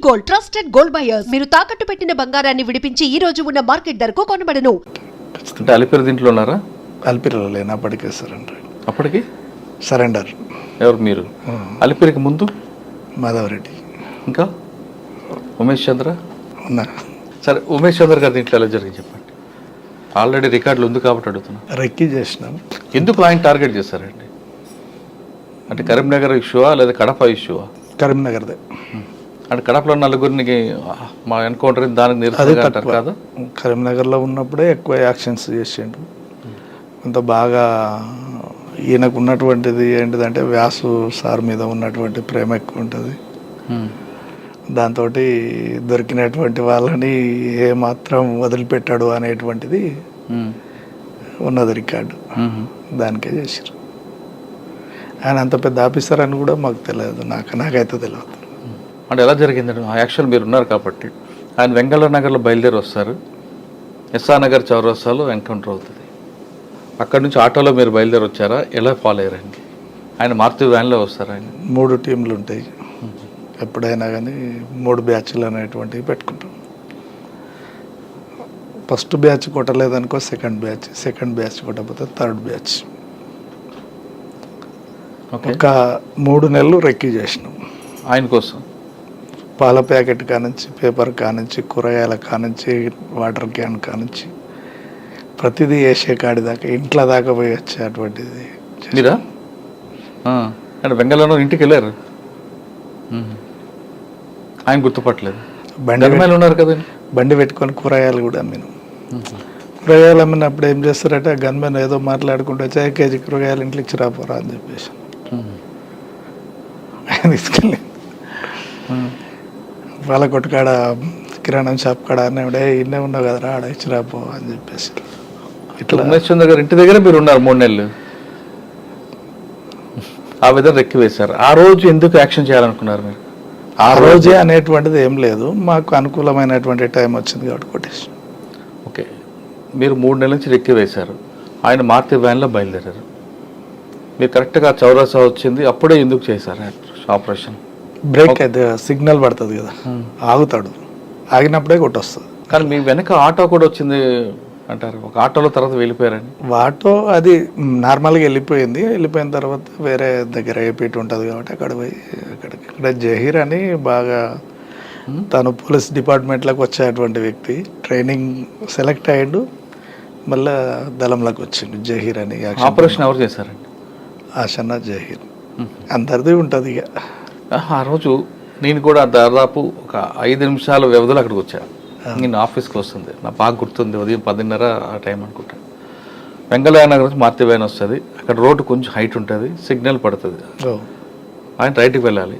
Gold, trusted gold buyers. మీరు తాకట్టు పెట్టిన బంగారాన్ని విడిపించి ఈ రోజు ఉన్న మార్కెట్ ధరకు కొనబడను. అంటే అలిపిరి దీంట్లో ఉన్నారా? అలిపిరిలో లేనప్పటికీ సరెండర్. అప్పటికి సరెండర్. ఎవరు మీరు? అలిపిరికి ముందు మాధవరెడ్డి, ఇంకా ఉమేష్ చంద్ర ఉన్నా. సరే, ఉమేష్ చంద్ర గారి దీంట్లో ఎలా జరిగింది చెప్పండి. ఆల్రెడీ రికార్డులు ఉంది కాబట్టి అడుగుతున్నా. రెక్కి చేసినాం. ఎందుకు ఆయన టార్గెట్ చేశారండి? అంటే కరీంనగర్ ఇష్యూవా లేదా కడప ఇష్యూవా? కరీంనగర్దే. అంటే కడపలో నలుగురికి మా ఎన్కౌంటర్ దానికి నిరసనగా అంటారు కదా. కరీంనగర్లో ఉన్నప్పుడే ఎక్కువ యాక్షన్స్ చేసిండు. కొంత బాగా ఈయనకు ఉన్నటువంటిది ఏంటిదంటే వ్యాసు సార్ మీద ఉన్నటువంటి ప్రేమ ఎక్కువ ఉంటుంది. దాంతో దొరికినటువంటి వాళ్ళని ఏమాత్రం వదిలిపెట్టాడు అనేటువంటిది ఉన్నది రికార్డు. దానికే చేశారు. ఆయన అంత పెద్ద ఆఫీసర్ అని కూడా మాకు తెలియదు, నాకైతే తెలియదు. అంటే ఎలా జరిగిందండి ఆ యాక్చువల్? మీరు ఉన్నారు కాబట్టి ఆయన వెంగళ నగర్లో బయలుదేరి వస్తారు, ఎస్ఆర్ నగర్ చౌరస్తాలో ఎన్కౌంటర్ అవుతుంది. అక్కడ నుంచి ఆటోలో మీరు బయలుదేరి వచ్చారా? ఎలా ఫాలో అయ్యారండి? ఆయన మారుతి వ్యాన్లో వస్తారు. ఆయన 3 టీంలు ఉంటాయి ఎప్పుడైనా కానీ, 3 బ్యాచ్లు అనేటువంటివి పెట్టుకుంటాం. ఫస్ట్ బ్యాచ్ కొట్టలేదనుకో సెకండ్ బ్యాచ్ కొట్టకపోతే థర్డ్ బ్యాచ్. ఒక 3 నెలలు రెక్కీ చేసినాం ఆయన కోసం. పాల ప్యాకెట్ కానుంచి, పేపర్ కానుంచి, కూరగాయల కానుంచి, వాటర్ క్యాన్ కానుంచి ప్రతిదీ వేసే కాడి దాకా, ఇంట్లో దాకా పోయి వచ్చేటువంటిది. మీరా? అంటే బెంగళూరు ఇంటికి వెళ్ళారు, ఆయన గుర్తుపట్టలేదు. బండి ఉన్నారు కదండి. బండి పెట్టుకొని కూరగాయలు కూడా అమ్మినాం. కూరగాయలు అమ్మినప్పుడు ఏం చేస్తారంటే గన్మెన్ ఏదో మాట్లాడుకుంటూ వచ్చి కేజీ కూరగాయలు ఇంట్లో ఇచ్చి రాపోరా అని చెప్పేసి తీసుకెళ్ళి వాళ్ళ కొట్టుకాడ కిరాణం షాప్ కాడ అన్నీ ఇన్నే ఉన్నావు కదరా ఆడ ఇచ్చి రాపో అని చెప్పేసి. ఇట్లా ఉమేష్ చంద్ర గారు ఇంటి దగ్గర మీరు ఉన్నారు 3 నెలలు. ఆ విధంగా రెక్కి వేశారు. ఆ రోజు ఎందుకు యాక్షన్ చేయాలనుకున్నారు మీరు? ఆ రోజే అనేటువంటిది ఏం లేదు, మాకు అనుకూలమైనటువంటి టైం వచ్చింది కాబట్టి కొట్టేసి. ఓకే, మీరు 3 నెలల నుంచి రెక్కి వేశారు. ఆయన మారుతి వ్యాన్లో బయలుదేరారు. మీరు కరెక్ట్గా చౌరసా వచ్చింది, అప్పుడే ఎందుకు చేశారు ఆపరేషన్? బ్రేక్ అయితే సిగ్నల్ పడుతుంది కదా, ఆగుతాడు, ఆగినప్పుడే కొట్టొస్తుంది. కానీ మీ వెనక ఆటో కూడా వచ్చింది అంటారు. ఒక ఆటోలో తర్వాత వెళ్ళిపోయారని. ఆటో అది నార్మల్గా వెళ్ళిపోయిన తర్వాత వేరే దగ్గర ఏపీటీ ఉంటుంది కాబట్టి అక్కడ పోయి ఇక్కడ జహీర్ అని బాగా తను పోలీస్ డిపార్ట్మెంట్లోకి వచ్చేటువంటి వ్యక్తి, ట్రైనింగ్ సెలెక్ట్ అయ్యాడు, మళ్ళీ దళంలోకి వచ్చిండు జహీర్ అని. ఆపరేషన్ ఎవరు చేశారండి? ఆషన్న జహీర్ అందరిది ఉంటుంది. ఇక ఆ రోజు నేను కూడా దాదాపు ఒక 5 నిమిషాల వ్యవధిలో అక్కడికి వచ్చాను. నేను ఆఫీస్కి వస్తుంది, నాకు బాగా గుర్తుంది, ఉదయం 10:30 ఆ టైం అనుకుంటా. వెంగళ నగర్ నుంచి మారుతి వ్యాన్ వస్తుంది. అక్కడ రోడ్డు కొంచెం హైట్ ఉంటుంది, సిగ్నల్ పడుతుంది, ఆయన రైట్కి వెళ్ళాలి.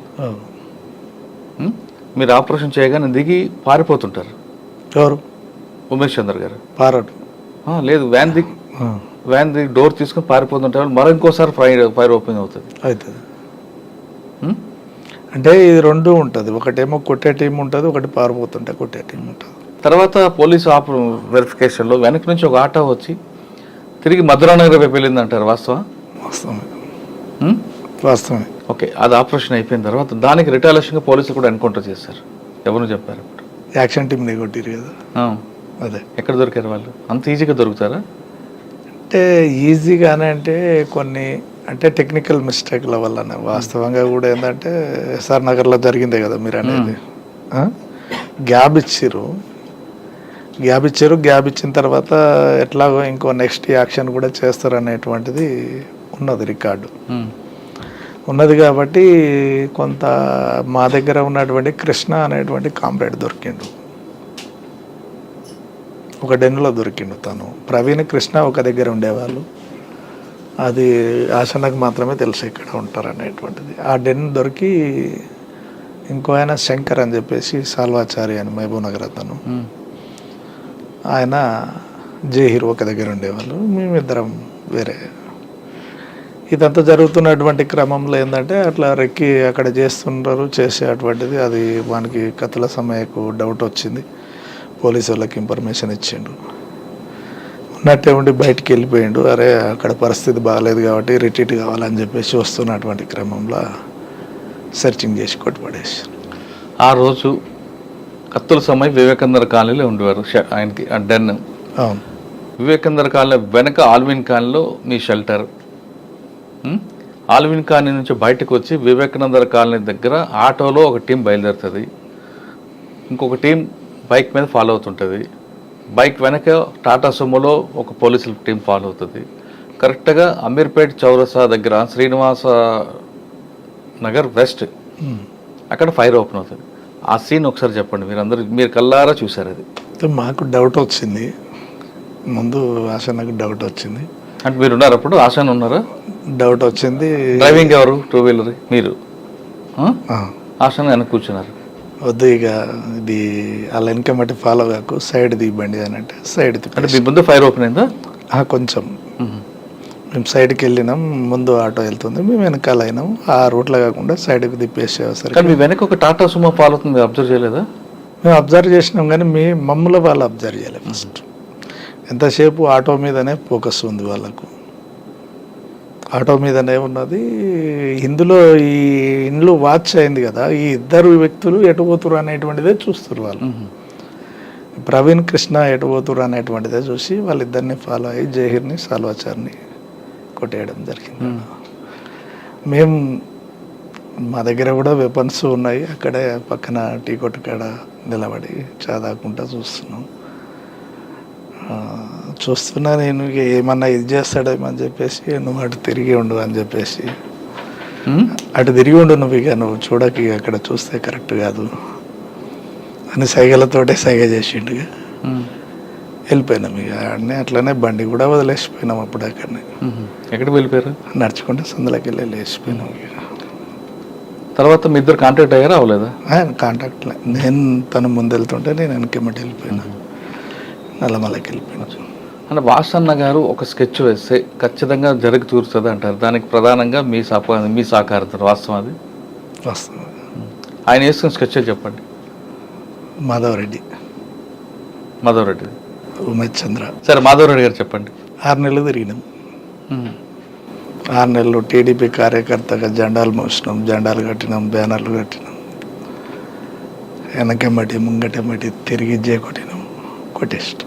మీరు ఆపరేషన్ చేయగానే దిగి పారిపోతుంటారు. ఎవరు? ఉమేష్ చంద్ర గారు. పారాడు లేదు, వ్యాన్ దిగి డోర్ తీసుకొని పారిపోతుంటారు. మరో ఇంకోసారి ఫైర్ ఓపెన్ అవుతుంది. అంటే ఇది 2 ఉంటుంది, ఒకటేమో కొట్టే టీం ఉంటుంది, ఒకటి పారిపోతుంటే కొట్టే టీం ఉంటుంది. తర్వాత పోలీసు వెరిఫికేషన్లో వెనక నుంచి ఒక ఆటో వచ్చి తిరిగి మధురానగర్ వైపు వెళ్ళింది అంటారు. వాస్తవమే. ఓకే, అది ఆపరేషన్ అయిపోయిన తర్వాత దానికి రిటాలియేషన్గా పోలీసులు కూడా ఎన్కౌంటర్ చేశారు. ఎవరు చెప్పారు? యాక్షన్ టీంని కొట్టిరు కదా. అదే. ఎక్కడ దొరికారు వాళ్ళు? అంత ఈజీగా దొరుకుతారా? అంటే ఈజీగానే అంటే కొన్ని అంటే టెక్నికల్ మిస్టేక్ల వల్లనే. వాస్తవంగా కూడా ఏంటంటే ఎస్ఆర్ నగర్లో జరిగిందే కదా మీరు అనేది. గ్యాప్ ఇచ్చారు, గ్యాప్ ఇచ్చిన తర్వాత ఎట్లాగో ఇంకో నెక్స్ట్ యాక్షన్ కూడా చేస్తారు అనేటువంటిది ఉన్నది, రికార్డు ఉన్నది. కాబట్టి కొంత మా దగ్గర ఉన్నటువంటి కృష్ణ అనేటువంటి కామ్రేడ్ దొరికిండు, ఒక డెన్నులో దొరికిండు. తను ప్రవీణ్ కృష్ణ ఒక దగ్గర ఉండేవాళ్ళు, అది ఆశనకు మాత్రమే తెలుసు ఇక్కడ ఉంటారు అనేటువంటిది. ఆ డెన్ దొరికి ఇంకో ఆయన శంకర్ అని చెప్పేసి సాల్వాచారి అని మహబూబ్ నగర్ అతను, ఆయన జహీర్ ఒక దగ్గర ఉండేవాళ్ళు, మేమిద్దరం వేరే. ఇదంతా జరుగుతున్నటువంటి క్రమంలో ఏంటంటే అట్లా రెక్కి అక్కడ చేసేటువంటిది. అది మనకి కథల సమయకు డౌట్ వచ్చింది, పోలీసు వాళ్ళకి ఇన్ఫర్మేషన్ ఇచ్చిండు. ఉన్నట్టే ఉండి బయటికి వెళ్ళిపోయిండు. అరే అక్కడ పరిస్థితి బాగాలేదు కాబట్టి రిట్రీట్ కావాలని చెప్పేసి వస్తున్నటువంటి క్రమంలో సెర్చింగ్ చేసి కొట్టుపడేసి. ఆ రోజు కత్తుల సమయం వివేకందర్ కాలనీలో ఉండేవారు ఆయనకి డెన్. అవును. వివేకందర్ కాలనీ వెనక ఆల్విన్ కాలనీలో మీ షెల్టర్. ఆల్విన్ కాలనీ నుంచి బయటకు వచ్చి వివేకానందర్ కాలనీ దగ్గర ఆటోలో ఒక టీం బయలుదేరుతుంది, ఇంకొక టీం బైక్ మీద ఫాలో అవుతుంటుంది, బైక్ వెనక టాటా సుమోలో ఒక పోలీసుల టీం ఫాలో అవుతుంది. కరెక్ట్గా అమీర్పేట్ చౌరసా దగ్గర శ్రీనివాస నగర్ వెస్ట్ అక్కడ ఫైర్ ఓపెన్ అవుతుంది. ఆ సీన్ ఒకసారి చెప్పండి, మీరు కల్లారా చూసారు అది. మాకు డౌట్ వచ్చింది, ముందు ఆశన్నకు డౌట్ వచ్చింది. అంటే మీరు ఉన్నారు అప్పుడు? ఆశాన్ ఉన్నారా? డౌట్ వచ్చింది. డ్రైవింగ్ ఎవరు? టూ వీలర్ మీరు, ఆశాన్ వెనక కూర్చున్నారు. వద్దు ఇక ఇది అలా వెనక మట్టి ఫాలో కాకు, సైడ్ దిబండి అని అంటే సైడ్ అంటే మీ ముందు ఫైర్ ఓపెన్ అయిందా? కొంచెం మేము సైడ్కి వెళ్ళినాం, ముందు ఆటో వెళ్తుంది, మేము వెనకాల అయినాం. ఆ రూట్లో కాకుండా సైడ్కి తిప్పేసేసరికి కానీ మీ వెనక ఒక టాటా సుమో ఫాలో అవుతుంది, అబ్జర్వ్ చేయలేదా? మేము అబ్జర్వ్ చేసినాం కానీ మమ్మల్ని వాళ్ళు అబ్జర్వ్ చేయలేదు. ఫస్ట్ ఎంతసేపు ఆటో మీదనే ఫోకస్ ఉంది వాళ్ళకు, ఆటో మీదనే ఉన్నది. ఇందులో ఈ ఇండ్లు వాచ్ అయింది కదా, ఈ ఇద్దరు వ్యక్తులు ఎటు పోతురు అనేటువంటిదే చూస్తారు వాళ్ళు. ప్రవీణ్ కృష్ణ ఎటు పోతురు అనేటువంటిదే చూసి వాళ్ళిద్దరిని ఫాలో అయ్యి జహీర్ని సాల్వాచార్ని కొట్టేయడం జరిగింది. మేము మా దగ్గర కూడా వెపన్స్ ఉన్నాయి, అక్కడే పక్కన టీ కొట్టు కాడ నిలబడి చాదాకుంటా చూస్తున్నా. నేను ఇక ఏమన్నా ఇది చేస్తాడేమని చెప్పేసి నువ్వు అటు తిరిగి ఉండు అని చెప్పేసి, అటు తిరిగి ఉండు నువ్వు, ఇక నువ్వు చూడక ఇక అక్కడ చూస్తే కరెక్ట్ కాదు అని సైగలతోటే సైగ చేసిండుగా. వెళ్ళిపోయినాం ఇక అన్నీ అట్లనే, బండి కూడా వదిలేసిపోయినాం అప్పుడు అక్కడనే. ఎక్కడికి వెళ్ళిపోయారు? నడుచుకుంటే సందులోకి వెళ్ళి లేచిపోయినాం. ఇక తర్వాత మీ ఇద్దరు కాంటాక్ట్ అయ్యారా? అవ్వలేదా? కాంటాక్ట్ నేను తను ముందు వెళ్తుంటే నేను వెనకెమ్మటి వెళ్ళిపోయినా, నల్లమలకి వెళ్ళిపోయినా. అంటే వాసన్న గారు ఒక స్కెచ్ వేస్తే ఖచ్చితంగా జరిగి తీరుతుంది అంటారు, దానికి ప్రధానంగా మీ సహకారం వాస్తవం అది? వాస్తవం. ఆయన వేసుకున్న స్కెచ్ చెప్పండి. మాధవరెడ్డి, ఉమేష్ చంద్ర. సరే, మాధవరెడ్డి గారు చెప్పండి. 6 నెలలు తిరిగినాం. 6 నెలలు టీడీపీ కార్యకర్తగా జెండాలు మోసినాం, జెండాలు కట్టినాం, బ్యానర్లు కట్టినాం, వెనకెమ్మటి ముంగటెమ్మటి తిరిగి కొట్టినాం, కొట్టేస్తాం.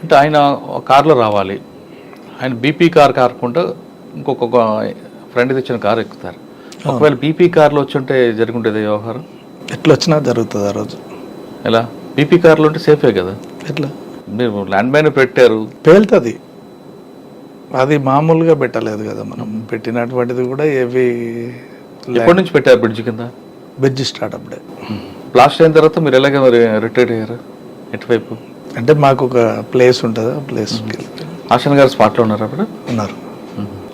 అంటే ఆయన కారులో రావాలి, ఆయన బీపీ కార్ కాకుండా ఇంకొక ఫ్రెండ్ తెచ్చిన కారు ఎక్కుతారు. ఒకవేళ బీపీ కార్లో వచ్చుంటే జరుగుంటుంది వ్యవహారం? ఎట్లా వచ్చినా జరుగుతుంది ఆ రోజు. ఎలా? బీపీ కార్లో ఉంటే సేఫే కదా? ఎట్లా? మీరు ల్యాండ్ మైన్ పెట్టారు, పేలుతుంది. అది మామూలుగా పెట్టలేదు కదా మనం, పెట్టినటువంటిది కూడా ఏవి. ఎప్పటి నుంచి పెట్టారు బ్రిడ్జ్ కింద? బ్రిడ్జ్ స్టార్ట్ అప్పుడే. బ్లాస్ట్ అయిన తర్వాత మీరు ఎలాగ మరి రిటైర్ అయ్యారు? ఎటువైపు? అంటే మాకు ఒక ప్లేస్ ఉంటుంది, ఆ ప్లేస్కి వెళ్ళి. ఆశన్ గారు స్పాట్లో ఉన్నారు అప్పుడు? ఉన్నారు.